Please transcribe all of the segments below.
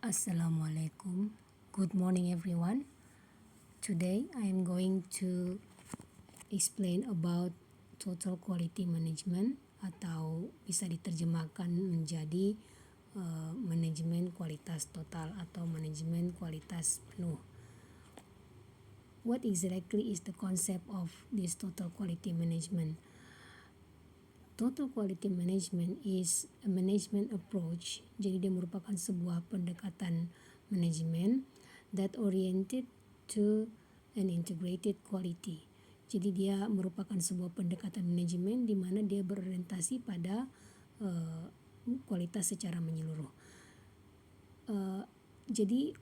Assalamualaikum. Good morning everyone. Today I am going to explain about total quality management atau bisa diterjemahkan menjadi manajemen kualitas total atau manajemen kualitas penuh. What exactly is the concept of this total quality management? Total quality management is a management approach. Jadi dia merupakan sebuah pendekatan manajemen that oriented to an integrated quality. Jadi dia merupakan sebuah pendekatan manajemen di mana dia berorientasi pada kualitas secara menyeluruh. Jadi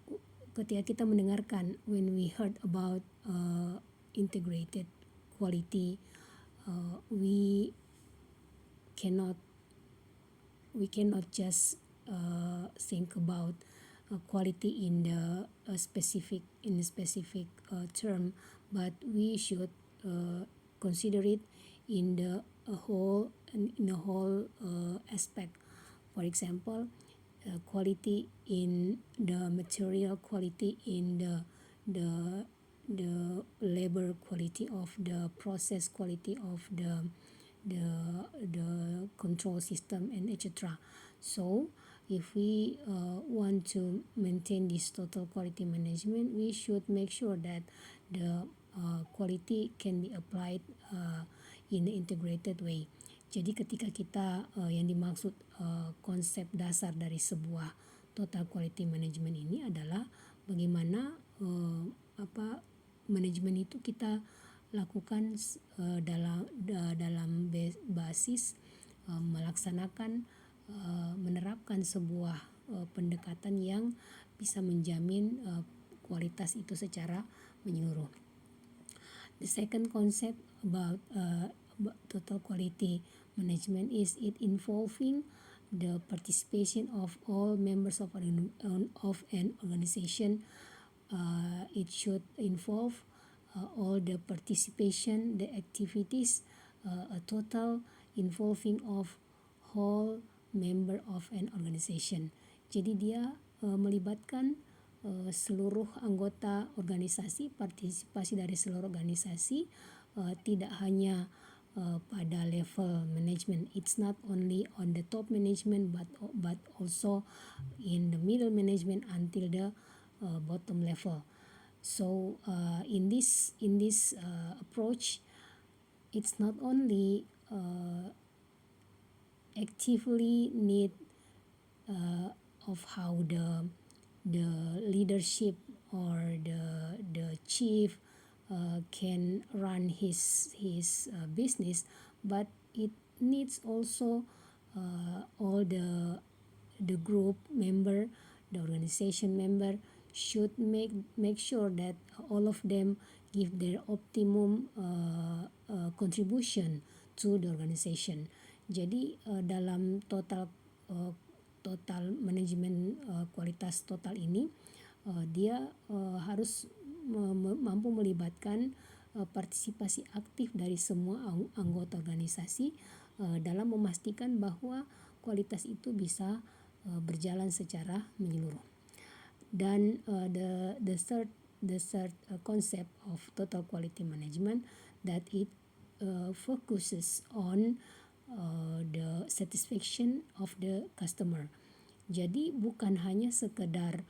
ketika kita mendengarkan when we heard about integrated quality, we cannot just think about quality in the specific term, but we should consider it in the whole aspect. For example, quality in the material, quality in the labor, quality of the process, quality of the control system, and etc. So if we want to maintain this total quality management, we should make sure that the quality can be applied in an integrated way. Jadi ketika kita yang dimaksud konsep dasar dari sebuah total quality management ini adalah bagaimana manajemen itu kita lakukan dalam basis melaksanakan menerapkan sebuah pendekatan yang bisa menjamin kualitas itu secara menyeluruh. The second concept about total quality management is it involving the participation of all members of an organization. It should involve all the participation, the activities, a total involving of whole member of an organization. Jadi dia melibatkan seluruh anggota organisasi, partisipasi dari seluruh organisasi, tidak hanya pada level management. It's not only on the top management but also in the middle management until the bottom level. So in this approach, it's not only actively need of how the leadership or the chief can run his business, but it needs also all the group member, the organization member should make sure that all of them give their optimum contribution to the organization. Jadi dalam total manajemen kualitas total ini dia harus mampu melibatkan partisipasi aktif dari semua anggota organisasi dalam memastikan bahwa kualitas itu bisa berjalan secara menyeluruh. Dan the third concept of total quality management that it focuses on the satisfaction of the customer. Jadi bukan hanya sekedar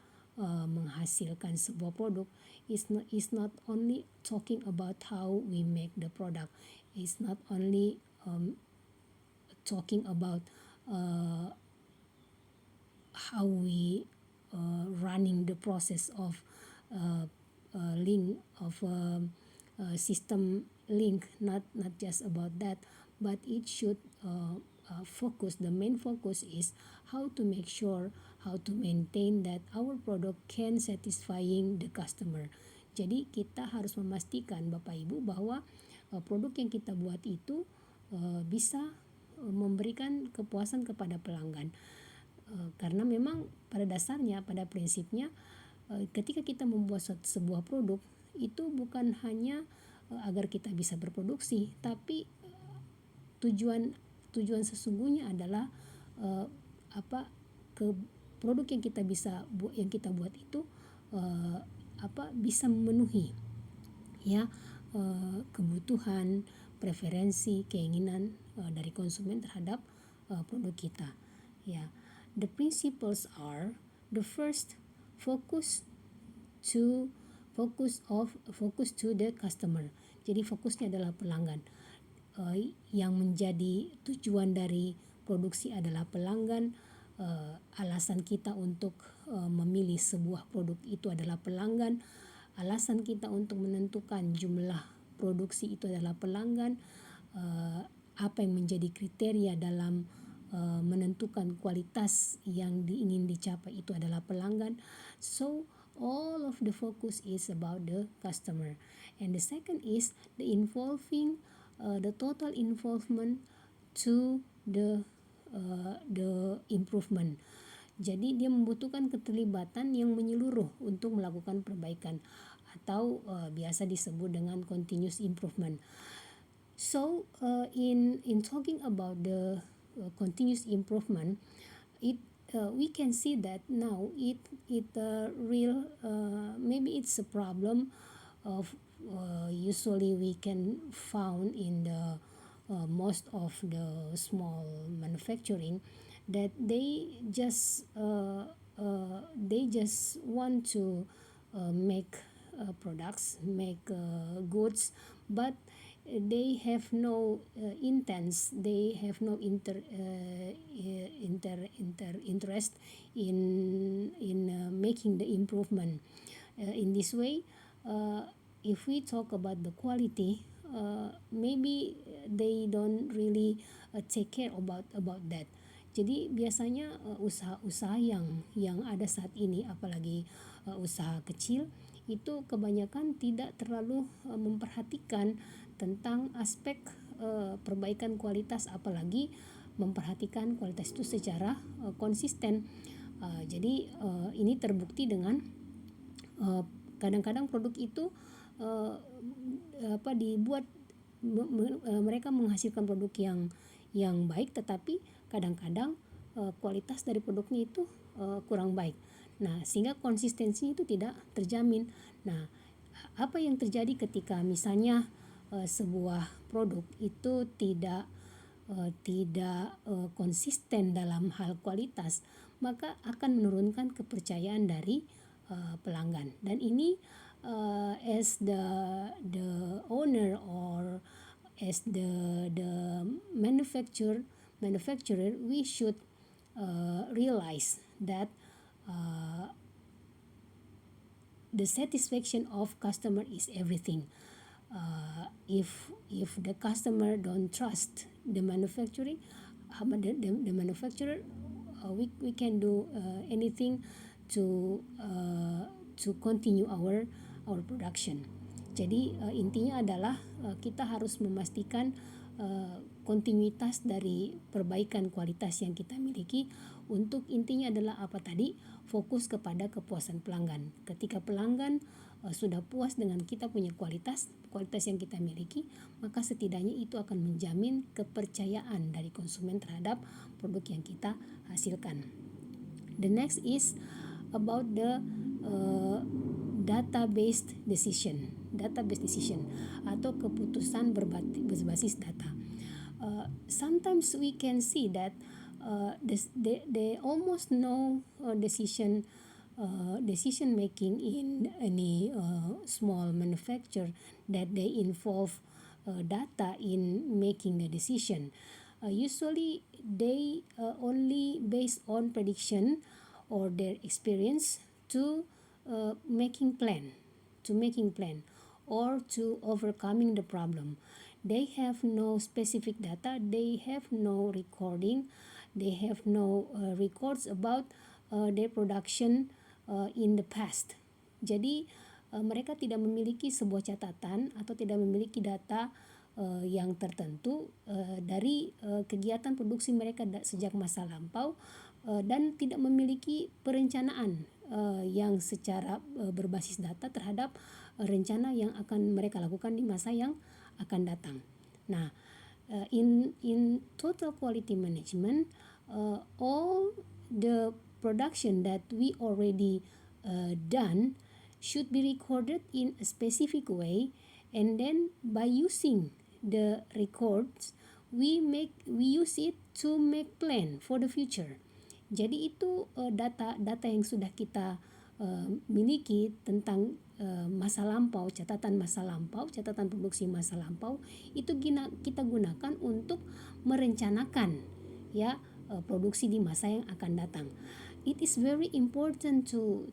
menghasilkan sebuah produk, is not only talking about how we make the product, is not only talking about how we running the process of link of system link, not just about that, but it should focus, the main focus is how to make sure, how to maintain that our product can satisfying the customer. Jadi kita harus memastikan Bapak Ibu bahwa produk yang kita buat itu bisa memberikan kepuasan kepada pelanggan. Karena memang pada dasarnya, pada prinsipnya ketika kita membuat sebuah produk itu bukan hanya agar kita bisa berproduksi, tapi tujuan sesungguhnya adalah produk yang kita buat itu bisa memenuhi ya kebutuhan, preferensi, keinginan dari konsumen terhadap produk kita. Ya, the principles are: the first, focus to the customer. Jadi fokusnya adalah pelanggan. Yang menjadi tujuan dari produksi adalah pelanggan. Alasan kita untuk memilih sebuah produk itu adalah pelanggan. Alasan kita untuk menentukan jumlah produksi itu adalah pelanggan. Apa yang menjadi kriteria dalam menentukan kualitas yang ingin dicapai itu adalah pelanggan. So all of the focus is about the customer. And the second is the total involvement to the improvement. Jadi dia membutuhkan keterlibatan yang menyeluruh untuk melakukan perbaikan atau biasa disebut dengan continuous improvement. So in talking about the continuous improvement, we can see that now maybe it's a problem of usually we can found in the most of the small manufacturing, that they just want to make products, make goods, but they have no they have no interest in making the improvement. In this way, if we talk about the quality, maybe they don't really take care about that. Jadi biasanya usaha-usaha yang ada saat ini, apalagi usaha kecil, itu kebanyakan tidak terlalu memperhatikan tentang aspek perbaikan kualitas, apalagi memperhatikan kualitas itu secara konsisten. Jadi ini terbukti dengan kadang-kadang produk itu dibuat mereka menghasilkan produk yang baik, tetapi kadang-kadang kualitas dari produknya itu kurang baik. Nah, sehingga konsistensi itu tidak terjamin. Nah, apa yang terjadi ketika misalnya sebuah produk itu tidak konsisten dalam hal kualitas, maka akan menurunkan kepercayaan dari pelanggan. Dan ini as the owner or as the manufacturer, we should realize that the satisfaction of customer is everything. If the customer don't trust the manufacturer, we can do anything to continue our production. Jadi intinya adalah kita harus memastikan kontinuitas dari perbaikan kualitas yang kita miliki. Untuk intinya adalah apa tadi? Fokus kepada kepuasan pelanggan. Ketika pelanggan sudah puas dengan kita punya kualitas yang kita miliki, maka setidaknya itu akan menjamin kepercayaan dari konsumen terhadap produk yang kita hasilkan. The next is about the data-based decision atau keputusan berbasis data. Sometimes we can see that they almost no decision making in any small manufacturer, that they involve data in making the decision. Usually they only based on prediction or their experience to making plan or to overcoming the problem. They have no specific data, they have no recording, they have no records about their production in the past. Jadi mereka tidak memiliki sebuah catatan atau tidak memiliki data yang tertentu dari kegiatan produksi mereka sejak masa lampau, dan tidak memiliki perencanaan yang secara berbasis data terhadap rencana yang akan mereka lakukan di masa yang akan datang. Nah, in total quality management, all the production that we already done should be recorded in a specific way, and then by using the records we use it to make plan for the future. Jadi itu data yang sudah kita miliki tentang masa lampau, catatan produksi masa lampau, itu kita gunakan untuk merencanakan ya produksi di masa yang akan datang. It is very important to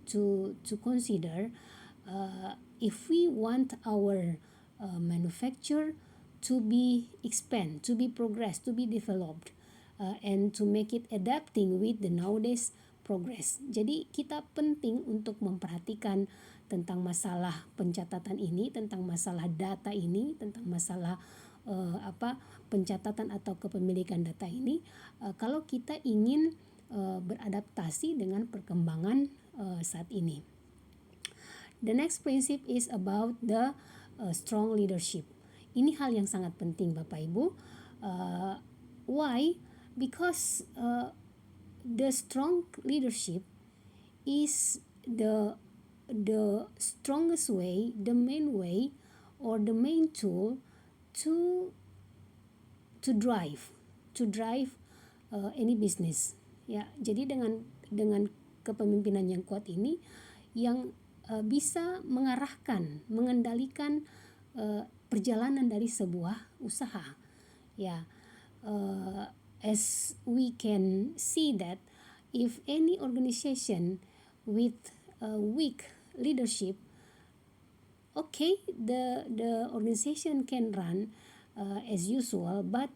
consider if we want our manufacture to be expand, to be progress, to be developed, and to make it adapting with the nowadays progress. Jadi kita penting untuk memperhatikan tentang masalah pencatatan ini, tentang masalah data ini, tentang masalah pencatatan atau kepemilikan data ini, kalau kita ingin beradaptasi dengan perkembangan saat ini. The next principle is about the strong leadership. Ini hal yang sangat penting Bapak Ibu. Why? Because the strong leadership is the strongest way, the main way, or the main tool to drive any business. Ya, jadi dengan kepemimpinan yang kuat ini yang bisa mengarahkan, mengendalikan perjalanan dari sebuah usaha. Ya, as we can see that if any organization with weak leadership, okay, the organization can run as usual, but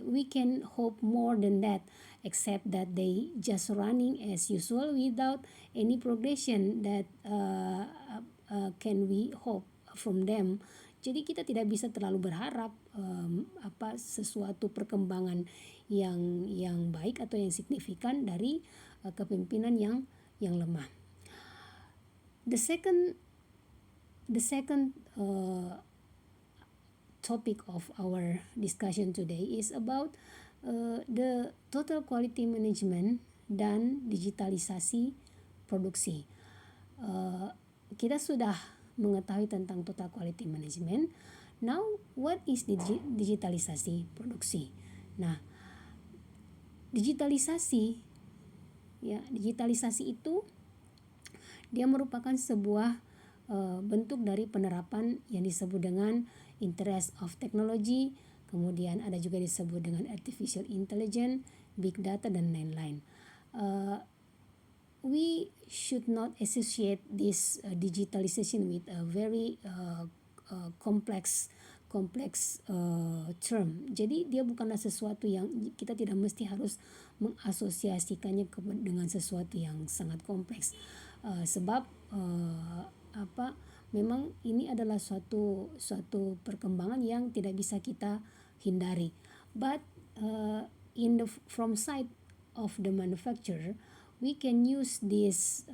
we can hope more than that, except that they just running as usual without any progression that can we hope from them. Jadi kita tidak bisa terlalu berharap sesuatu perkembangan yang baik atau yang signifikan dari kepemimpinan yang lemah. The second topic of our discussion today is about the total quality management dan digitalisasi produksi. Kita sudah mengetahui tentang total quality management. Now, what is digitalisasi produksi? Nah, digitalisasi itu dia merupakan sebuah bentuk dari penerapan yang disebut dengan interest of technology, kemudian ada juga disebut dengan artificial intelligence, big data, dan lain-lain. We should not associate this digitalization with a very complex term. Jadi dia bukanlah sesuatu yang kita tidak mesti harus mengasosiasikannya dengan sesuatu yang sangat kompleks. Sebab memang ini adalah suatu perkembangan yang tidak bisa kita hindari. But from side of the manufacturer, we can use this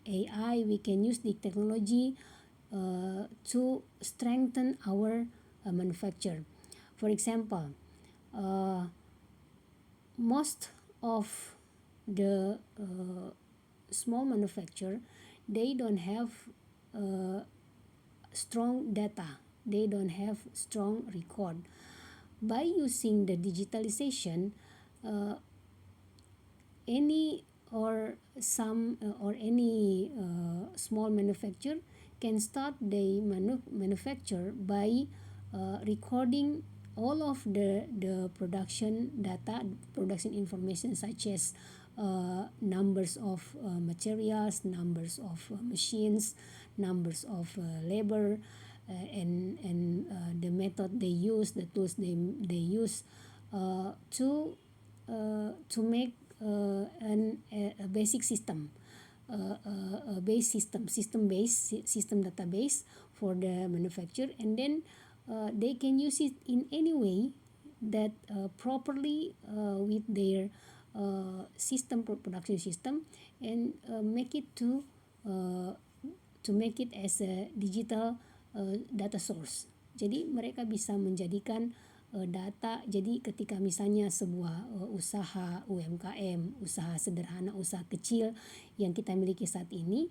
AI, we can use the technology to strengthen our manufacture. For example, most of the small manufacturer, they don't have strong data, they don't have strong record. By using the digitalization, any small manufacturer can start the manufacture by recording all of the production data, production information, such as numbers of materials, numbers of machines, numbers of labor, and the method they use, the tools they use to make a basic system, system database for the manufacturer, and then they can use it in any way that properly with their production system, and make it to make it as a digital data source. Jadi mereka bisa menjadikan data. Jadi ketika misalnya sebuah usaha UMKM, usaha sederhana, usaha kecil yang kita miliki saat ini,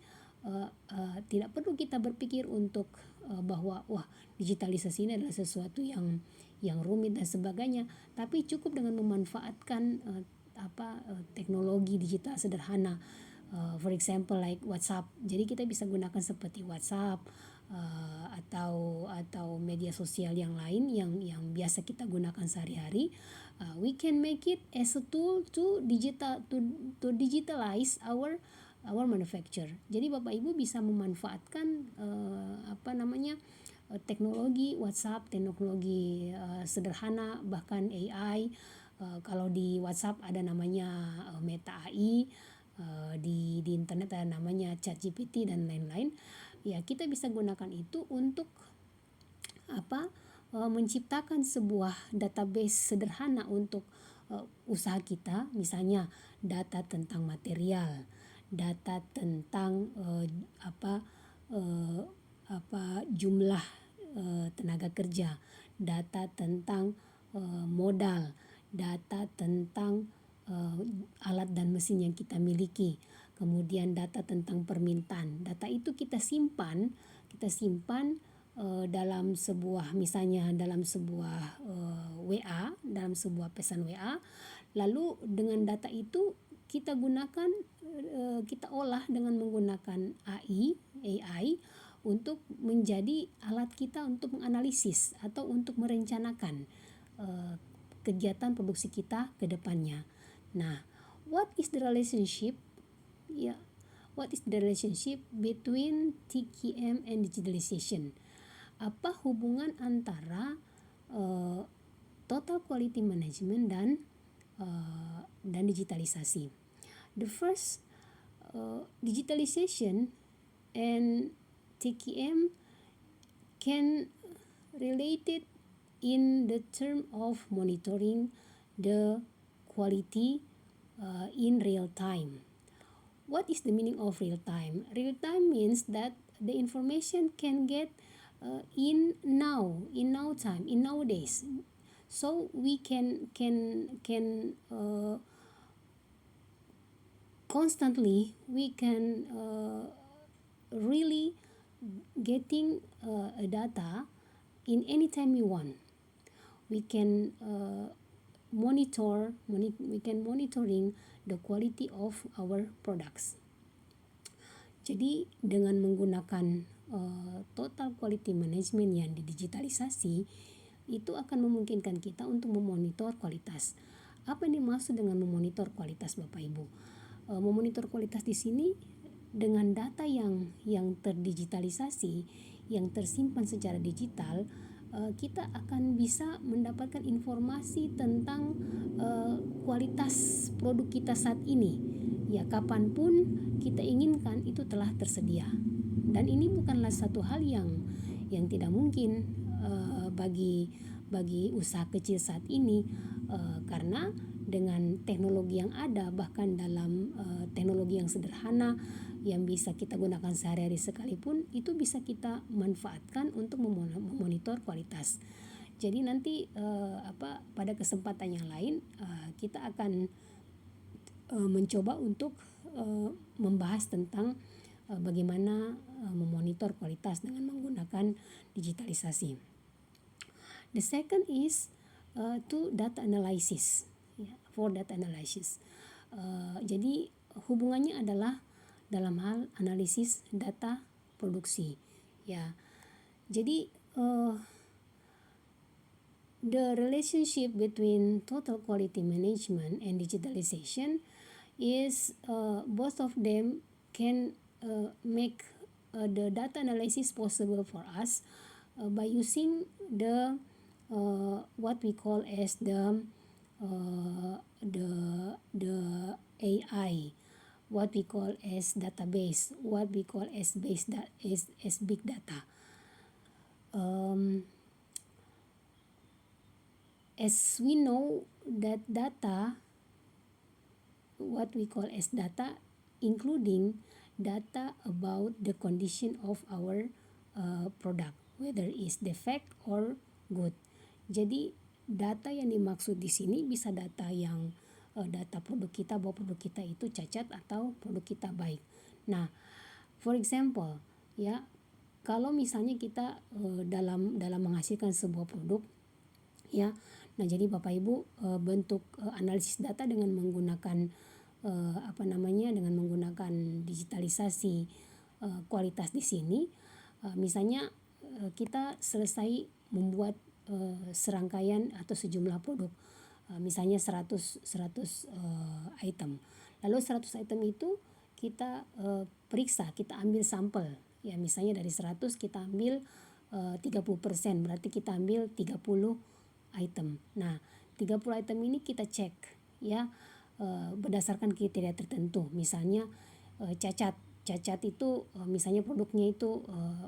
tidak perlu kita berpikir untuk bahwa wah, digitalisasi ini adalah sesuatu yang rumit dan sebagainya, tapi cukup dengan memanfaatkan teknologi digital sederhana. For example like WhatsApp. Jadi kita bisa gunakan seperti WhatsApp atau media sosial yang lain yang biasa kita gunakan sehari-hari. We can make it as a tool to digitalize our manufacture. Jadi Bapak Ibu bisa memanfaatkan teknologi WhatsApp, teknologi sederhana, bahkan AI. Kalau di WhatsApp ada namanya Meta AI, di internet ada namanya ChatGPT dan lain-lain. Ya, kita bisa gunakan itu untuk menciptakan sebuah database sederhana untuk usaha kita, misalnya data tentang material, data tentang jumlah tenaga kerja, data tentang modal, data tentang alat dan mesin yang kita miliki, kemudian data tentang permintaan. Data itu kita simpan dalam sebuah, misalnya dalam sebuah WA, dalam sebuah pesan WA. Lalu dengan data itu kita gunakan, kita olah dengan menggunakan AI untuk menjadi alat kita untuk menganalisis atau untuk merencanakan kegiatan produksi kita ke depannya. Nah, what is the relationship between TQM and digitalization? Apa hubungan antara total quality management dan digitalisasi? The first, digitalization and TQM can related in the term of monitoring the quality in real time. What is the meaning of real time? Real time means that the information can get in time, in nowadays. So we can constantly we can really getting a data in any time we want. We can monitoring the quality of our products. Jadi dengan menggunakan total quality management yang didigitalisasi, itu akan memungkinkan kita untuk memonitor kualitas. Apa yang dimaksud dengan memonitor kualitas, Bapak Ibu? Memonitor kualitas di sini dengan data yang terdigitalisasi, yang tersimpan secara digital, kita akan bisa mendapatkan informasi tentang kualitas produk kita saat ini. Ya, kapanpun kita inginkan itu telah tersedia. Dan ini bukanlah satu hal yang tidak mungkin bagi usaha kecil saat ini, karena dengan teknologi yang ada, bahkan dalam teknologi yang sederhana yang bisa kita gunakan sehari-hari sekalipun, itu bisa kita manfaatkan untuk memonitor kualitas. Jadi nanti pada kesempatan yang lain kita akan mencoba untuk membahas tentang bagaimana memonitor kualitas dengan menggunakan digitalisasi. The second is to data analysis. For data analysis. Jadi hubungannya adalah dalam hal analisis data produksi. Ya. Jadi the relationship between total quality management and digitalization is both of them can make the data analysis possible for us by using the what we call as the AI, what we call as database, what we call as big data. As we know that data, what we call as data, including data about the condition of our product, whether it's defect or good. Jadi data yang dimaksud di sini bisa data yang data produk kita, bahwa produk kita itu cacat atau produk kita baik. Nah, for example, ya, kalau misalnya kita dalam menghasilkan sebuah produk, ya, nah jadi Bapak Ibu bentuk analisis data dengan menggunakan dengan menggunakan digitalisasi kualitas di sini, misalnya kita selesai membuat serangkaian atau sejumlah produk, misalnya 100 item. Lalu 100 item itu kita periksa, kita ambil sampel, ya, misalnya dari 100 kita ambil 30%, berarti kita ambil 30 item. Nah, 30 item ini kita cek, ya, berdasarkan kriteria tertentu. Misalnya cacat itu misalnya produknya itu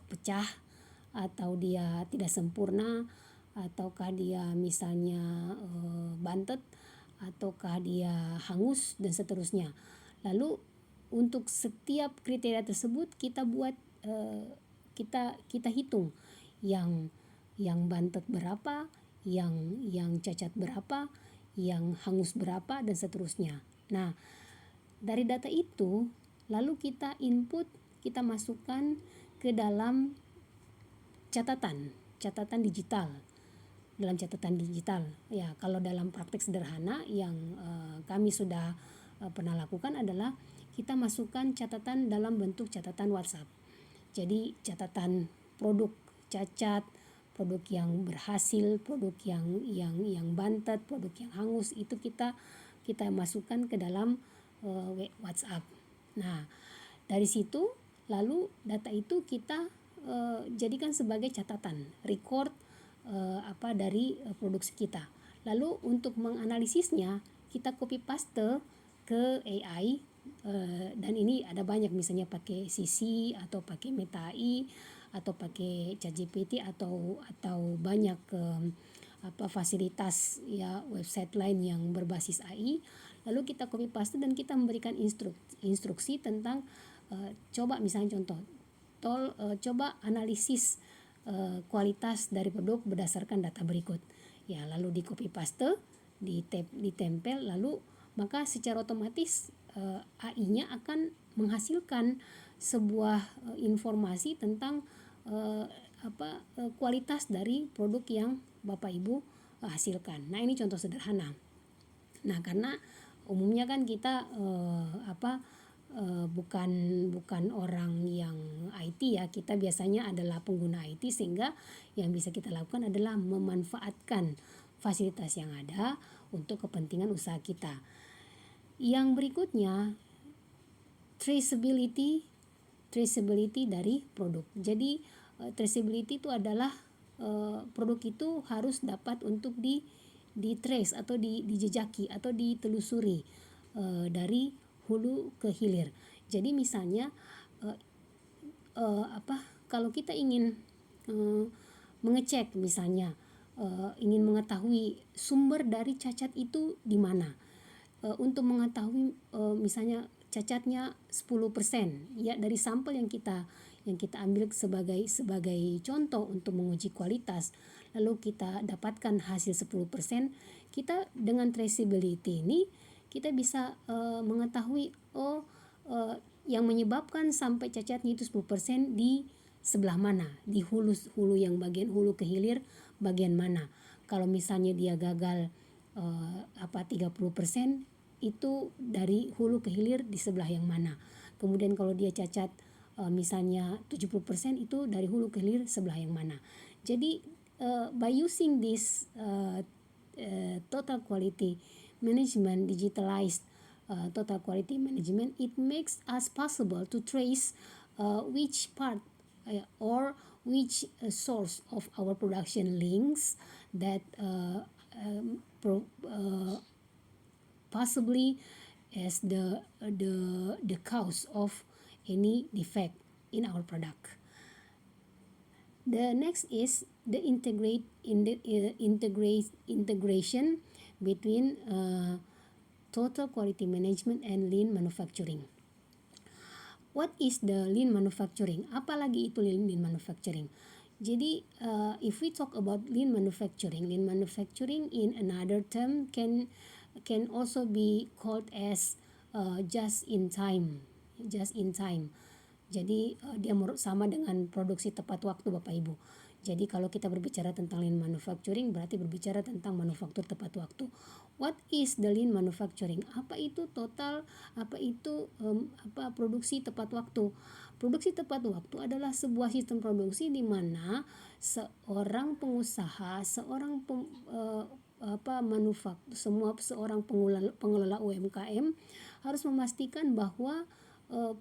pecah, atau dia tidak sempurna, ataukah dia misalnya bantet, ataukah dia hangus, dan seterusnya. Lalu untuk setiap kriteria tersebut kita buat kita hitung yang bantet berapa, yang cacat berapa, yang hangus berapa, dan seterusnya. Nah, dari data itu lalu kita input, kita masukkan ke dalam catatan digital. Dalam catatan digital, ya, kalau dalam praktek sederhana yang kami sudah pernah lakukan adalah kita masukkan catatan dalam bentuk catatan WhatsApp. Jadi catatan produk cacat, produk yang berhasil, produk yang bantet, produk yang hangus, itu kita masukkan ke dalam WhatsApp. Nah, dari situ lalu data itu kita jadikan sebagai catatan, record dari produksi kita. Lalu untuk menganalisisnya kita copy paste ke AI, dan ini ada banyak, misalnya pakai CC atau pakai Meta AI atau pakai ChatGPT atau banyak fasilitas, ya, website lain yang berbasis AI. Lalu kita copy paste dan kita memberikan instruksi tentang coba, misalnya contoh, coba analisis kualitas dari produk berdasarkan data berikut. Ya, lalu di copy paste, ditempel, lalu maka secara otomatis AI-nya akan menghasilkan sebuah informasi tentang kualitas dari produk yang Bapak Ibu hasilkan. Nah, ini contoh sederhana. Nah, karena umumnya kan kita bukan orang yang IT, ya, kita biasanya adalah pengguna IT, sehingga yang bisa kita lakukan adalah memanfaatkan fasilitas yang ada untuk kepentingan usaha kita. Yang berikutnya, traceability dari produk. Jadi traceability itu adalah produk itu harus dapat untuk di trace atau dijejaki atau ditelusuri dari hulu ke hilir. Jadi misalnya kalau kita ingin mengecek, misalnya ingin mengetahui sumber dari cacat itu di mana, untuk mengetahui misalnya cacatnya 10%, ya, dari sampel yang kita ambil sebagai contoh untuk menguji kualitas, lalu kita dapatkan hasil 10%, kita dengan traceability ini kita bisa mengetahui yang menyebabkan sampai cacatnya itu 10% di sebelah mana, di hulu yang bagian hulu ke hilir bagian mana. Kalau misalnya dia gagal 30%, itu dari hulu ke hilir di sebelah yang mana. Kemudian kalau dia cacat misalnya 70%, itu dari hulu ke hilir sebelah yang mana. Jadi by using this total quality management, digitalized total quality management, it makes us possible to trace which part or which source of our production links that possibly as the cause of any defect in our product. The next is the integration between total quality management and lean manufacturing. What is the lean manufacturing? Apalagi itu lean manufacturing? Jadi if we talk about lean manufacturing in another term can also be called as just in time. Jadi dia sama dengan produksi tepat waktu Bapak Ibu. Jadi kalau kita berbicara tentang lean manufacturing berarti berbicara tentang manufaktur tepat waktu. What is the lean manufacturing? Apa itu total? Apa itu produksi tepat waktu? Produksi tepat waktu adalah sebuah sistem produksi di mana seorang pengusaha, seorang seorang pengelola UMKM harus memastikan bahwa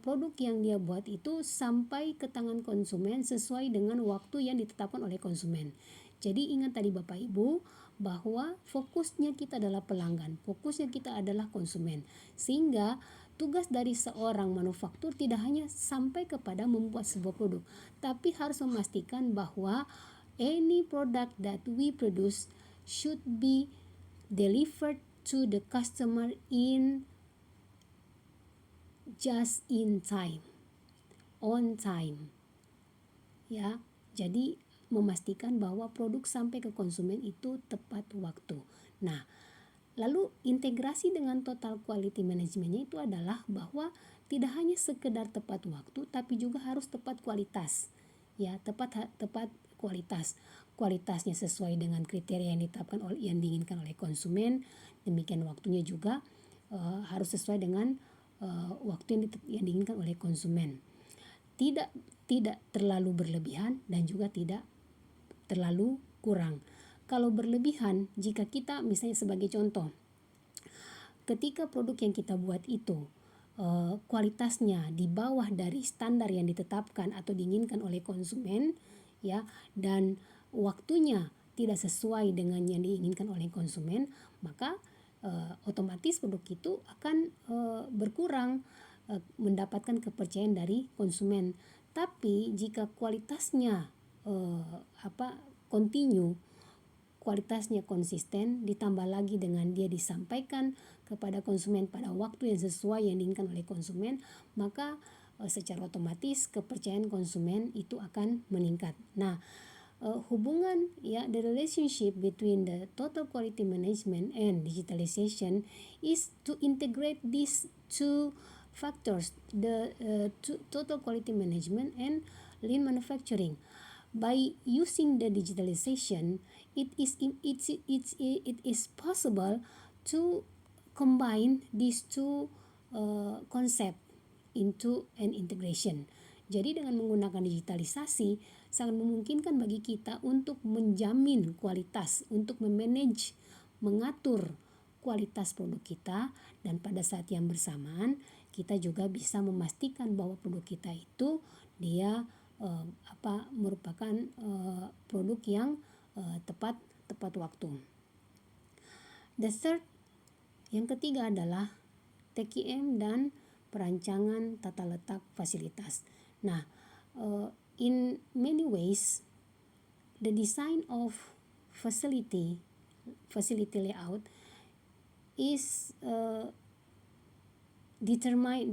produk yang dia buat itu sampai ke tangan konsumen sesuai dengan waktu yang ditetapkan oleh konsumen. Jadi ingat tadi Bapak Ibu bahwa fokusnya kita adalah pelanggan, fokusnya kita adalah konsumen. Sehingga tugas dari seorang manufaktur tidak hanya sampai kepada membuat sebuah produk, tapi harus memastikan bahwa any product that we produce should be delivered to the customer in just in time, on time. Ya, jadi memastikan bahwa produk sampai ke konsumen itu tepat waktu. Nah, lalu integrasi dengan total quality managementnya itu adalah bahwa tidak hanya sekedar tepat waktu, tapi juga harus tepat kualitas. Ya, tepat kualitas. Kualitasnya sesuai dengan kriteria yang ditetapkan yang diinginkan oleh konsumen. Demikian waktunya juga harus sesuai dengan waktu yang diinginkan oleh konsumen. Tidak terlalu berlebihan dan juga tidak terlalu kurang. Kalau berlebihan, jika kita misalnya sebagai contoh, ketika produk yang kita buat itu kualitasnya di bawah dari standar yang ditetapkan atau diinginkan oleh konsumen, ya, dan waktunya tidak sesuai dengan yang diinginkan oleh konsumen, maka otomatis produk itu akan berkurang mendapatkan kepercayaan dari konsumen. Tapi jika kualitasnya continue, kualitasnya konsisten, ditambah lagi dengan dia disampaikan kepada konsumen pada waktu yang sesuai yang diinginkan oleh konsumen, maka secara otomatis kepercayaan konsumen itu akan meningkat. Nah, hubungan, ya, the relationship between the total quality management and digitalization is to integrate these two factors, the total quality management and lean manufacturing. By using the digitalization, it is possible to combine these two concept into an integration. Jadi dengan menggunakan digitalisasi sangat memungkinkan bagi kita untuk menjamin kualitas, untuk memanage, mengatur kualitas produk kita, dan pada saat yang bersamaan kita juga bisa memastikan bahwa produk kita itu dia merupakan produk yang tepat waktu. The third, yang ketiga adalah TQM dan perancangan tata letak fasilitas. Nah, in many ways, the design of facility layout is determining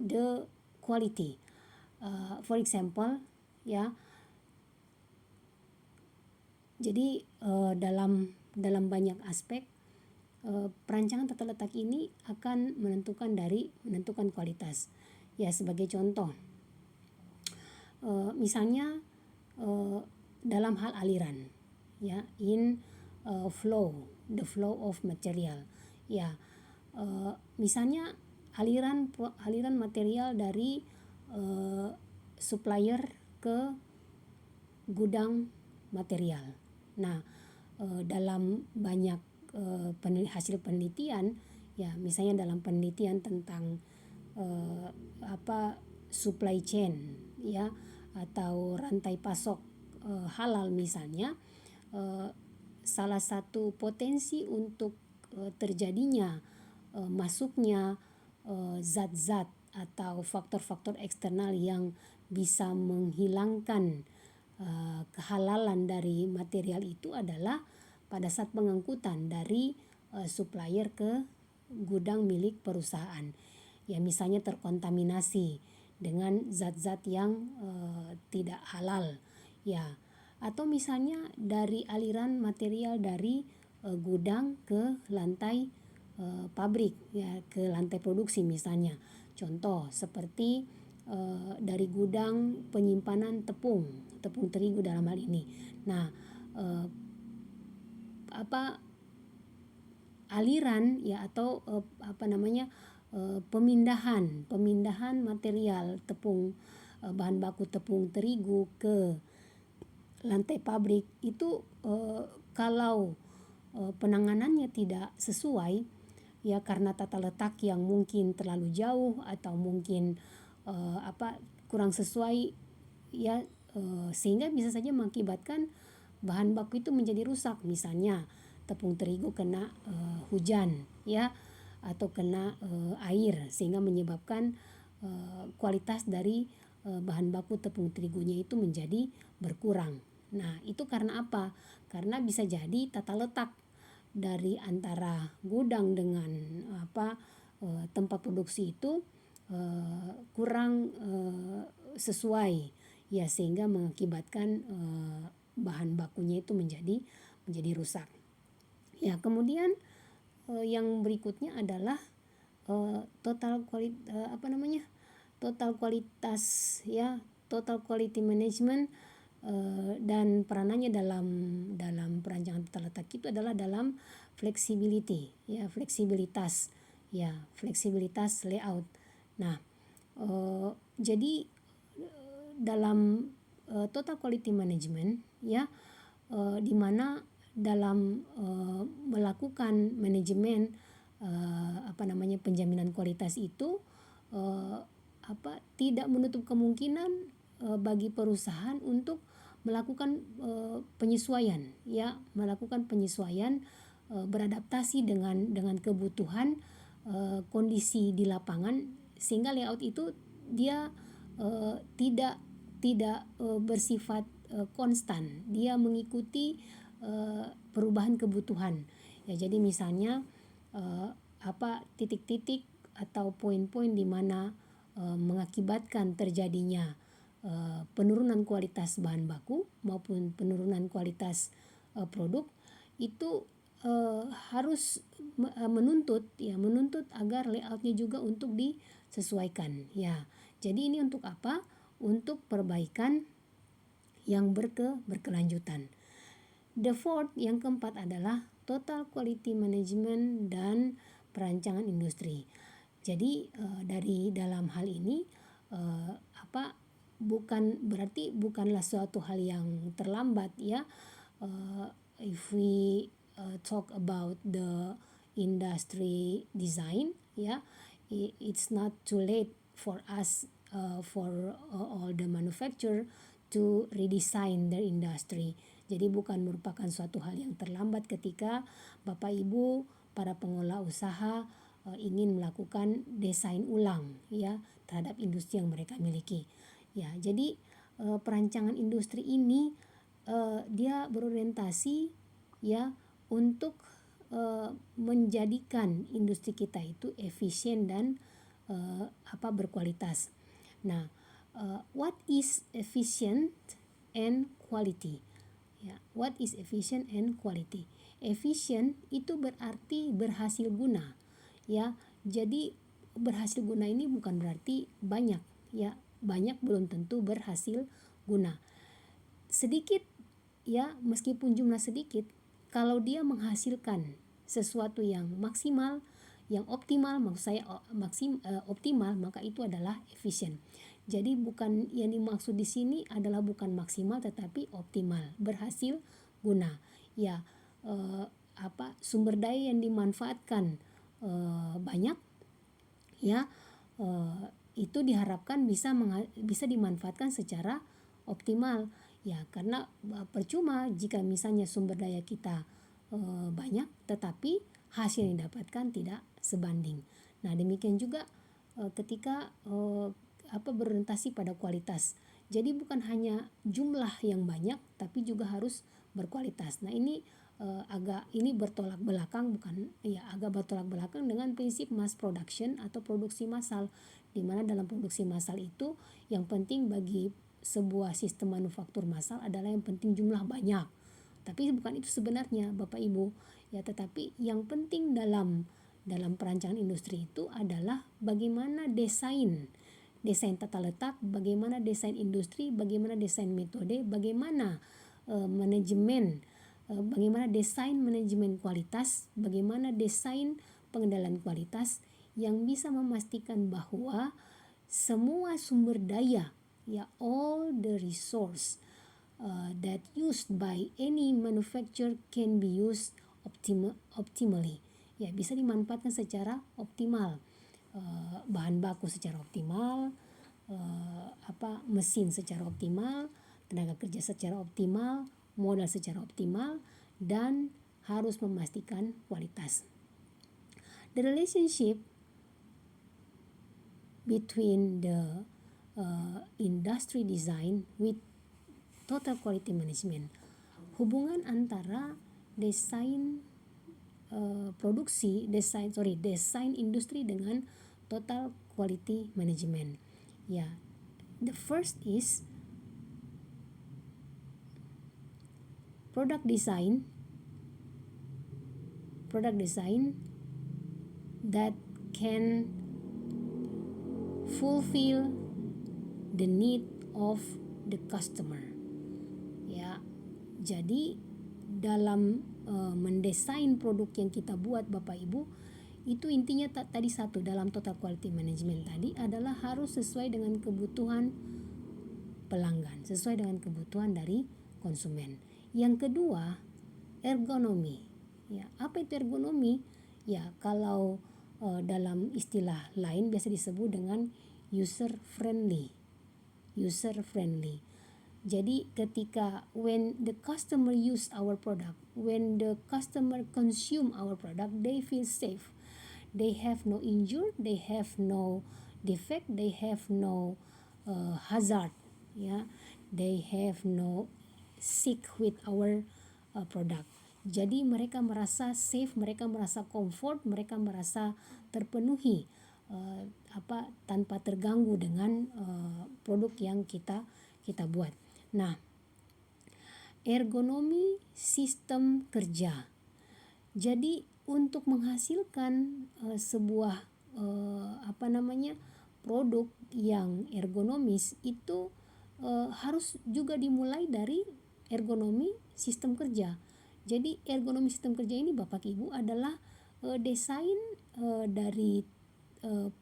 the quality. For example, ya. Jadi dalam banyak aspek perancangan tata letak ini akan menentukan kualitas. Ya, sebagai contoh, misalnya dalam hal aliran, ya, in the flow of material. Ya, misalnya aliran material dari supplier ke gudang material. Nah, dalam banyak hasil penelitian, ya, misalnya dalam penelitian tentang supply chain, ya, atau rantai pasok halal misalnya, salah satu potensi untuk terjadinya masuknya zat-zat atau faktor-faktor eksternal yang bisa menghilangkan kehalalan dari material itu adalah pada saat pengangkutan dari supplier ke gudang milik perusahaan. Ya, misalnya terkontaminasi dengan zat-zat yang tidak halal, ya. Atau misalnya dari aliran material dari gudang ke lantai pabrik, ya, ke lantai produksi misalnya. Contoh seperti dari gudang penyimpanan tepung terigu dalam hal ini. Nah, aliran, ya, atau pemindahan material tepung, bahan baku tepung terigu ke lantai pabrik itu, kalau penanganannya tidak sesuai, ya, karena tata letak yang mungkin terlalu jauh atau mungkin kurang sesuai, ya, sehingga bisa saja mengakibatkan bahan baku itu menjadi rusak. Misalnya tepung terigu kena hujan, ya, atau kena air sehingga menyebabkan kualitas dari bahan baku tepung terigunya itu menjadi berkurang. Nah, itu karena apa? Karena bisa jadi tata letak dari antara gudang dengan tempat produksi itu kurang sesuai, ya, sehingga mengakibatkan bahan bakunya itu menjadi rusak. Ya, kemudian yang berikutnya adalah total kualitas, ya, total quality management, dan peranannya dalam perancangan tata letak itu adalah dalam flexibility, ya, fleksibilitas layout. Nah, jadi dalam total quality management, ya, di mana dalam melakukan manajemen penjaminan kualitas itu tidak menutup kemungkinan bagi perusahaan untuk melakukan penyesuaian, ya, beradaptasi dengan kebutuhan kondisi di lapangan, sehingga layout itu dia tidak bersifat konstan, dia mengikuti perubahan kebutuhan, ya. Jadi misalnya titik-titik atau poin-poin di mana mengakibatkan terjadinya penurunan kualitas bahan baku maupun penurunan kualitas produk itu harus menuntut agar layoutnya juga untuk disesuaikan, ya. Jadi ini untuk apa? Untuk perbaikan yang berkelanjutan. The fourth, yang keempat adalah total quality management dan perancangan industri. Jadi dari dalam hal ini bukanlah suatu hal yang terlambat, ya. If we talk about the industry design, ya, it's not too late for us, for all the manufacturer to redesign their industry. Jadi bukan merupakan suatu hal yang terlambat ketika Bapak Ibu para pengelola usaha ingin melakukan desain ulang, ya, terhadap industri yang mereka miliki. Ya, jadi perancangan industri ini dia berorientasi, ya, untuk menjadikan industri kita itu efisien dan berkualitas. Nah, what is efficient and quality? Ya, what is efficient and quality? Efficient itu berarti berhasil guna, ya. Jadi berhasil guna ini bukan berarti banyak, ya. Banyak belum tentu berhasil guna. Sedikit, ya, meskipun jumlah sedikit, kalau dia menghasilkan sesuatu yang maksimal, yang optimal, maksud saya optimal, maka itu adalah efisien. Jadi bukan yang dimaksud di sini adalah bukan maksimal tetapi optimal, berhasil guna. Ya, sumber daya yang dimanfaatkan banyak, ya, itu diharapkan bisa dimanfaatkan secara optimal, ya, karena percuma jika misalnya sumber daya kita banyak tetapi hasil yang didapatkan tidak sebanding. Nah, demikian juga ketika berorientasi pada kualitas. Jadi bukan hanya jumlah yang banyak tapi juga harus berkualitas. Nah, ini agak ini bertolak belakang, agak bertolak belakang dengan prinsip mass production atau produksi massal, di mana dalam produksi massal itu yang penting bagi sebuah sistem manufaktur massal adalah yang penting jumlah banyak. Tapi bukan itu sebenarnya Bapak Ibu, ya, tetapi yang penting dalam perancangan industri itu adalah bagaimana desain tata letak, bagaimana desain industri, bagaimana desain metode, bagaimana bagaimana desain manajemen kualitas, bagaimana desain pengendalian kualitas yang bisa memastikan bahwa semua sumber daya, ya, all the resource that used by any manufacturer can be used optimally, ya, bisa dimanfaatkan secara optimal, bahan baku secara optimal, mesin secara optimal, tenaga kerja secara optimal, modal secara optimal, dan harus memastikan kualitas. The relationship between the industry design with total quality management, hubungan antara desain desain industri dengan total quality management. Ya, the first is product design that can fulfill the need of the customer. Ya, jadi dalam mendesain produk yang kita buat Bapak Ibu, itu intinya tadi satu, dalam total quality management tadi adalah harus sesuai dengan kebutuhan pelanggan, sesuai dengan kebutuhan dari konsumen. Yang kedua, ergonomi. Ya, apa itu ergonomi? Ya, kalau dalam istilah lain biasa disebut dengan user friendly. Jadi ketika when the customer use our product, when the customer consume our product, they feel safe. They have no injury, they have no defect, they have no hazard, ya. They have no sick with our product. Jadi mereka merasa safe, mereka merasa comfort, mereka merasa terpenuhi tanpa terganggu dengan produk yang kita buat. Nah, ergonomi sistem kerja. Jadi untuk menghasilkan sebuah produk yang ergonomis itu harus juga dimulai dari ergonomi sistem kerja. Jadi ergonomi sistem kerja ini Bapak Ibu adalah desain dari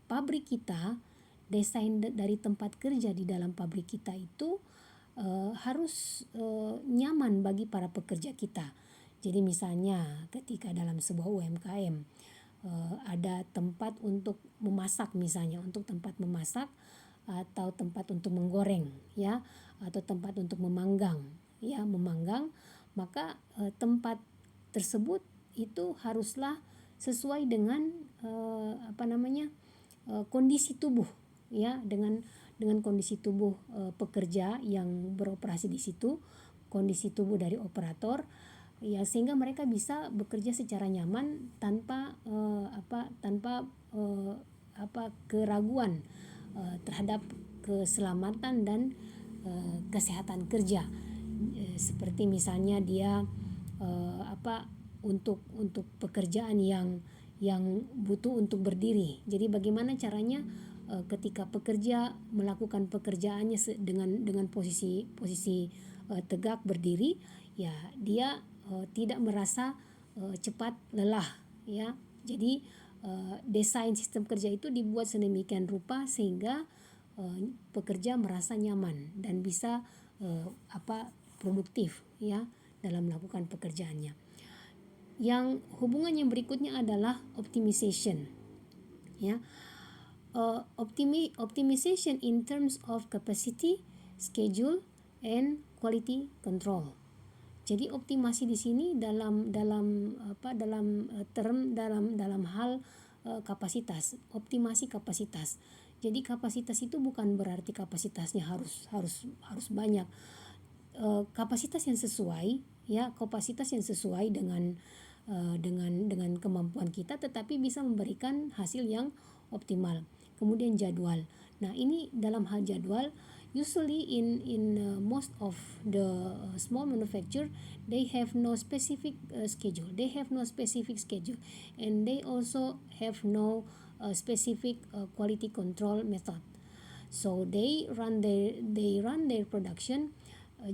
pabrik kita, desain dari tempat kerja di dalam pabrik kita itu harus nyaman bagi para pekerja kita. Jadi misalnya ketika dalam sebuah UMKM ada tempat untuk memasak, misalnya untuk tempat memasak atau tempat untuk menggoreng, ya, atau tempat untuk memanggang, maka tempat tersebut itu haruslah sesuai dengan kondisi tubuh, ya, dengan kondisi tubuh pekerja yang beroperasi di situ, kondisi tubuh dari operator, ya, sehingga mereka bisa bekerja secara nyaman tanpa keraguan terhadap keselamatan dan kesehatan kerja. Seperti misalnya dia untuk pekerjaan yang butuh untuk berdiri. Jadi bagaimana caranya ketika pekerja melakukan pekerjaannya dengan posisi tegak berdiri, ya, dia tidak merasa cepat lelah, ya. Jadi desain sistem kerja itu dibuat sedemikian rupa sehingga pekerja merasa nyaman dan bisa produktif, ya, dalam melakukan pekerjaannya. Yang hubungan yang berikutnya adalah optimization, ya. Optimization in terms of capacity, schedule, and quality control. Jadi optimasi di sini dalam hal kapasitas, optimasi kapasitas. Jadi kapasitas itu bukan berarti kapasitasnya harus banyak. kapasitas yang sesuai, ya, kapasitas yang sesuai dengan kemampuan kita, tetapi bisa memberikan hasil yang optimal. Kemudian jadwal. Nah, ini dalam hal jadwal, usually in most of the small manufacturer, they have no specific schedule. They have no specific schedule, and they also have no specific quality control method. So they run their production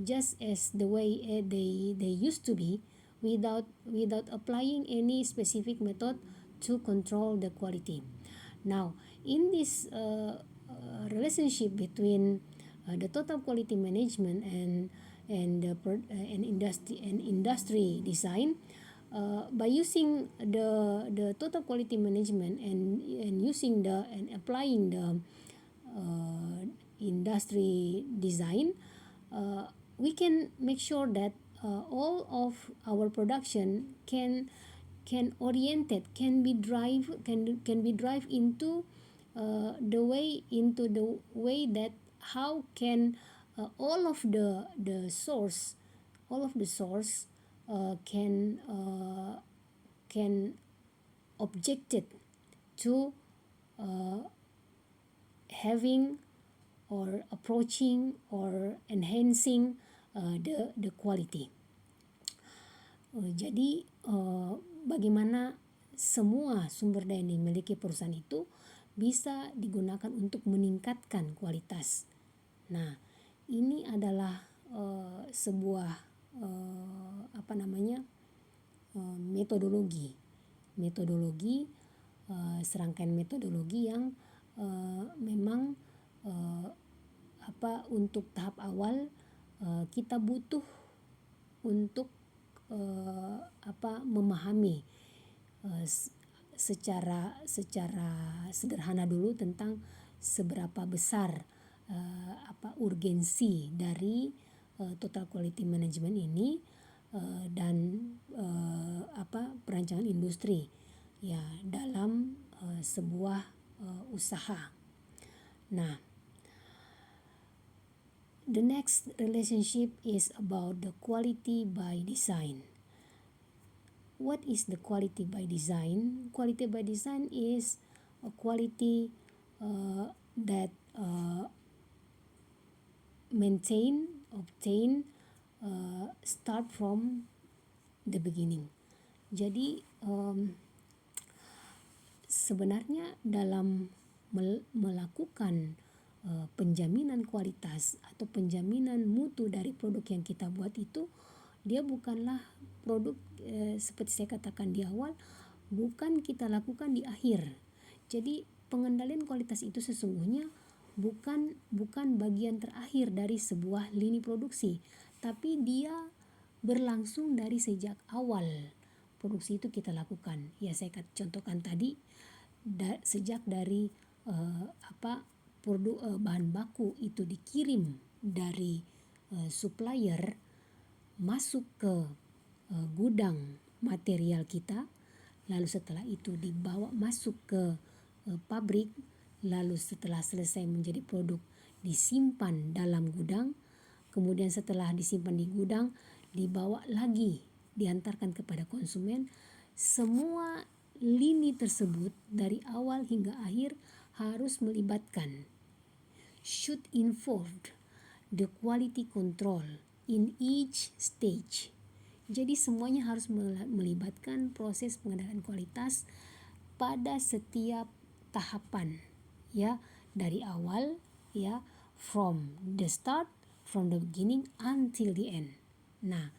just as the way they used to be, without applying any specific method to control the quality. Now, in this relationship between the total quality management and industry design, by using the total quality management and using and applying the industry design, we can make sure that all of our production can be drive into the way that how can all of the source can objected to having or approaching or enhancing the quality. Jadi bagaimana semua sumber daya yang dimiliki perusahaan itu bisa digunakan untuk meningkatkan kualitas. Nah, ini adalah sebuah metodologi, serangkaian metodologi yang memang untuk tahap awal kita butuh untuk memahami secara sederhana dulu tentang seberapa besar urgensi dari total quality management ini dan perancangan industri ya dalam sebuah usaha. Nah, the next relationship is about the quality by design. What is the quality by design? Quality by design is a quality that obtain, start from the beginning. Jadi sebenarnya dalam melakukan penjaminan kualitas atau penjaminan mutu dari produk yang kita buat itu, dia bukanlah produk seperti saya katakan di awal, bukan kita lakukan di akhir. Jadi pengendalian kualitas itu sesungguhnya bukan bagian terakhir dari sebuah lini produksi, tapi dia berlangsung dari sejak awal produksi itu kita lakukan. Ya, saya contohkan tadi, sejak dari produk bahan baku itu dikirim dari supplier masuk ke gudang material kita, lalu setelah itu dibawa masuk ke pabrik, lalu setelah selesai menjadi produk disimpan dalam gudang, kemudian setelah disimpan di gudang dibawa lagi diantarkan kepada konsumen. Semua lini tersebut dari awal hingga akhir harus melibatkan, should involve the quality control in each stage. Jadi semuanya harus melibatkan proses pengendalian kualitas pada setiap tahapan, ya, dari awal, ya, from the start, from the beginning until the end. Nah,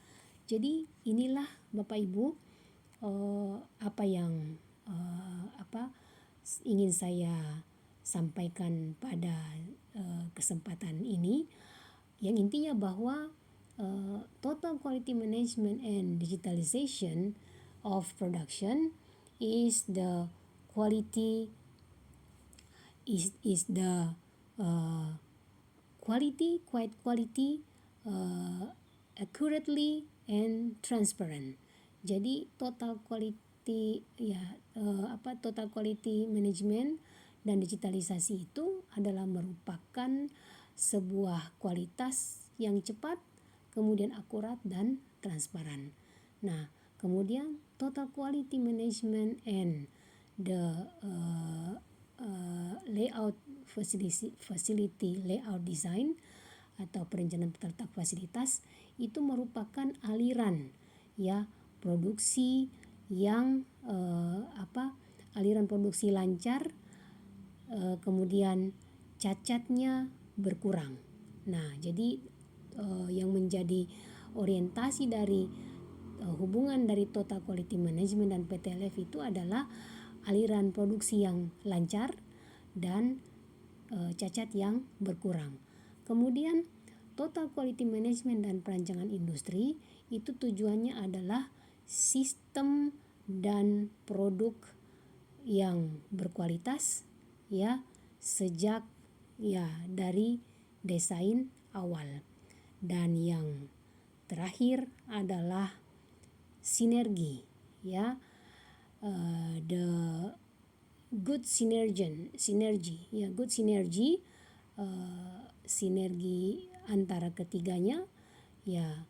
jadi inilah Bapak Ibu apa yang ingin saya sampaikan pada kesempatan ini, yang intinya bahwa total quality management and digitalization of production is the quality accurately and transparent. Jadi total quality total quality management dan digitalisasi itu adalah merupakan sebuah kualitas yang cepat, kemudian akurat dan transparan. Nah, kemudian total quality management and the layout facility layout design atau perencanaan tata letak fasilitas itu merupakan aliran ya produksi yang aliran produksi lancar, kemudian cacatnya berkurang. Nah, jadi yang menjadi orientasi dari hubungan dari total quality management dan PTLF itu adalah aliran produksi yang lancar dan cacat yang berkurang. Kemudian total quality management dan perancangan industri itu tujuannya adalah sistem dan produk yang berkualitas ya sejak ya dari desain awal. Dan yang terakhir adalah sinergi ya, the good sinergi sinergi antara ketiganya ya,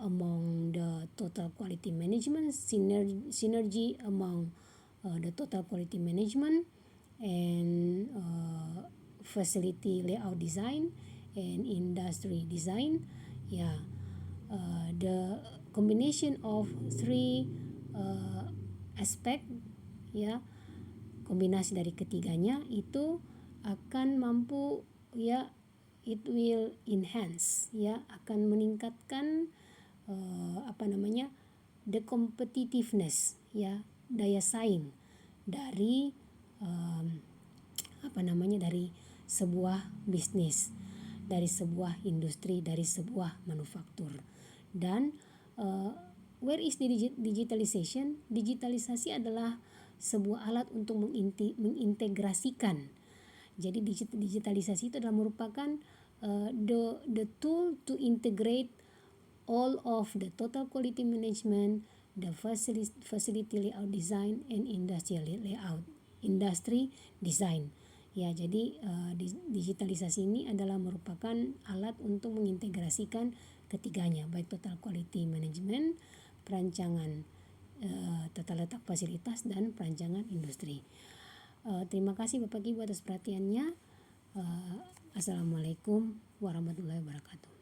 among the total quality management, synergy among the total quality management and facility layout design and industry design ya, the combination of three aspect ya, kombinasi dari ketiganya itu akan mampu ya, it will enhance ya, akan meningkatkan the competitiveness ya, daya saing dari dari sebuah bisnis, dari sebuah industri, dari sebuah manufaktur. Dan where is the digitalization? Digitalisasi adalah sebuah alat untuk mengintegrasikan. Jadi digitalisasi itu adalah merupakan the tool to integrate all of the total quality management, the facility layout design and industry design. Ya, jadi digitalisasi ini adalah merupakan alat untuk mengintegrasikan ketiganya, baik total quality management, perancangan tata letak fasilitas dan perancangan industri. Terima kasih Bapak Ibu atas perhatiannya. Assalamualaikum warahmatullahi wabarakatuh.